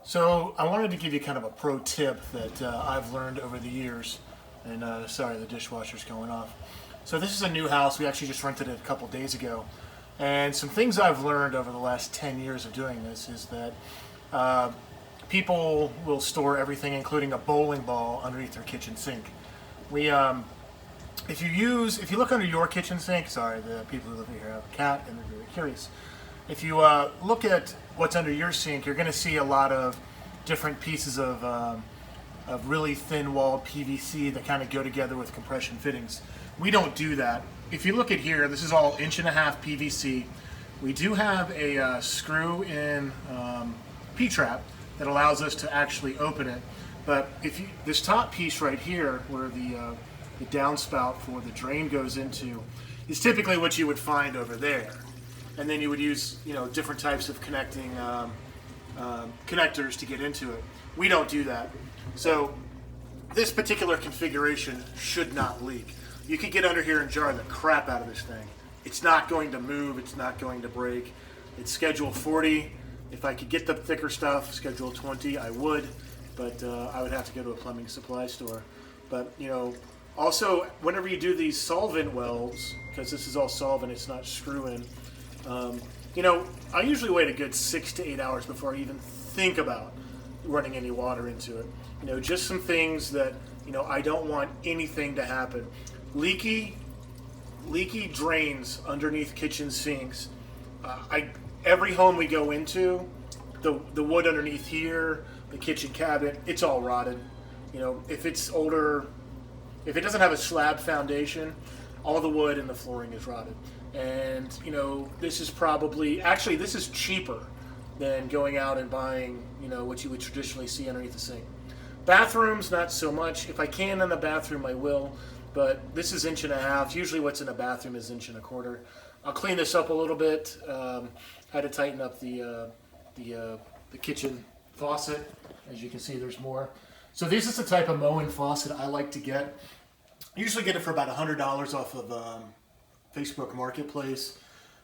So I wanted to give you kind of a pro tip that I've learned over the years. And sorry, the dishwasher's going off. So this is a new house. We actually just rented it a couple days ago. And some things I've learned over the last 10 years of doing this is that people will store everything, including a bowling ball, underneath their kitchen sink. We, if you look under your kitchen sink, sorry, the people who live here have a cat and they're very curious. If you look at what's under your sink, you're going to see a lot of different pieces of really thin-walled PVC that kind of go together with compression fittings. We don't do that. If you look at here, this is all 1.5 inch PVC. We do have a screw-in P-trap that allows us to actually open it. But if you, this top piece right here, where the downspout for the drain goes into, is typically what you would find over there. And then you would use, different types of connecting connectors to get into it. We don't do that. So this particular configuration should not leak. You could get under here and jar the crap out of this thing. It's not going to move. It's not going to break. It's schedule 40. If I could get the thicker stuff, schedule 20, I would. But I would have to go to a plumbing supply store. But, also, whenever you do these solvent welds, because this is all solvent, it's not screw-in, I usually wait a good 6 to 8 hours before I even think about running any water into it. Just some things that, I don't want anything to happen. Leaky drains underneath kitchen sinks. Every home we go into, the wood underneath here, the kitchen cabinet, it's all rotted. If it's older, if it doesn't have a slab foundation, all the wood and the flooring is rotted. And, this is probably, actually, this is cheaper than going out and buying, what you would traditionally see underneath the sink. Bathrooms, not so much. If I can in the bathroom, I will. But this is 1.5 inches. Usually what's in a bathroom is 1.25 inches. I'll clean this up a little bit. Had to tighten up the kitchen faucet. As you can see, there's more. So this is the type of Moen faucet I like to get. Usually get it for about $100 off of Facebook Marketplace.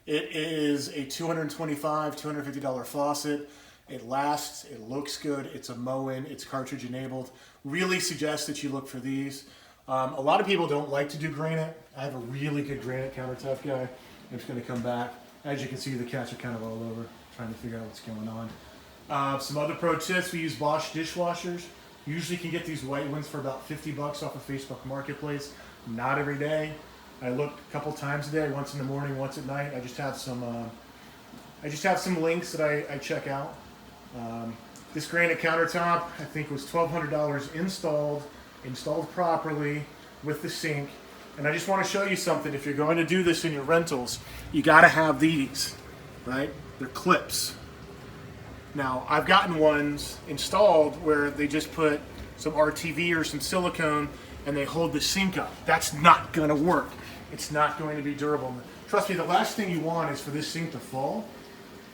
It is a $225, $250 faucet. It lasts, it looks good, it's a Moen, it's cartridge enabled. Really suggest that you look for these. A lot of people don't like to do Granite. I have a really good Granite countertop guy. I'm just going to come back. As you can see, the cats are kind of all over, trying to figure out what's going on. Some other pro tips, we use Bosch dishwashers. Usually can get these white ones for about $50 off of Facebook Marketplace. Not every day. I look a couple times a day, once in the morning, once at night. I just have some links that I check out. This Granite countertop, I think, was $1,200 installed properly with the sink. And I just want to show you something. If you're going to do this in your rentals, you got to have these, right? They're clips. Now, I've gotten ones installed where they just put some RTV or some silicone and they hold the sink up. That's not going to work. It's not going to be durable. Trust me, the last thing you want is for this sink to fall.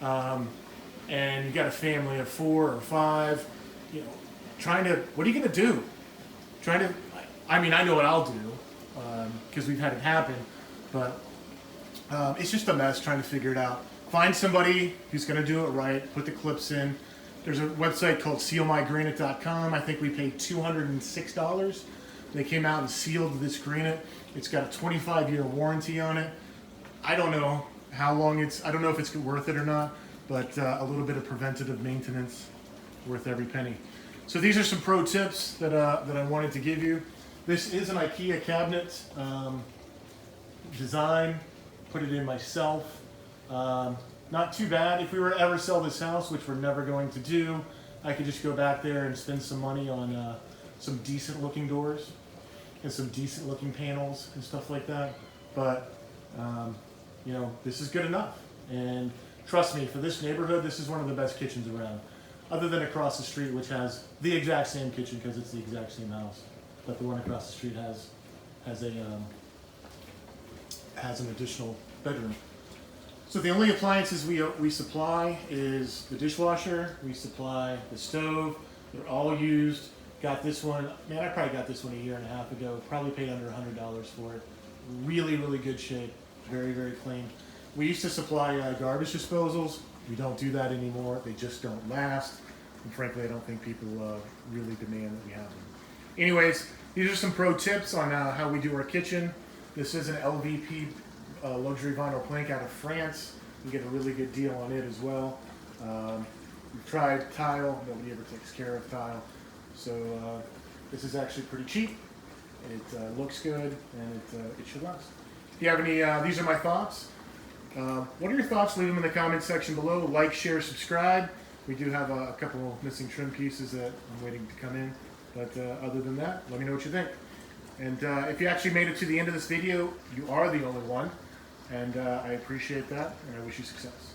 And you got a family of 4 or 5, what are you going to do? I know what I'll do, because we've had it happen, but it's just a mess trying to figure it out. Find somebody who's going to do it right, put the clips in. There's a website called sealmygranite.com. I think we paid $206. They came out and sealed this granite. It's got a 25-year warranty on it. I don't know how long I don't know if it's worth it or not, but a little bit of preventative maintenance worth every penny. So these are some pro tips that I wanted to give you. This is an IKEA cabinet design. Put it in myself. Not too bad. If we were to ever sell this house, which we're never going to do, I could just go back there and spend some money on some decent looking doors and some decent looking panels and stuff like that. But this is good enough. And trust me, for this neighborhood, this is one of the best kitchens around. Other than across the street, which has the exact same kitchen because it's the exact same house. But the one across the street has an additional bedroom. So the only appliances we supply is the dishwasher. We supply the stove. They're all used. Got this one. Man, I probably got this one 1.5 years ago. Probably paid under $100 for it. Really, really good shape. Very, very clean. We used to supply garbage disposals. We don't do that anymore. They just don't last. And frankly, I don't think people really demand that we have them. Anyways, these are some pro tips on how we do our kitchen. This is an LVP luxury vinyl plank out of France. You get a really good deal on it as well. We've tried tile. Nobody ever takes care of tile. So this is actually pretty cheap. It looks good, and it should last. If you have any, these are my thoughts. What are your thoughts? Leave them in the comment section below. Like, share, subscribe. We do have a couple of missing trim pieces that I'm waiting to come in. But other than that, let me know what you think. And if you actually made it to the end of this video, you are the only one. And I appreciate that, and I wish you success.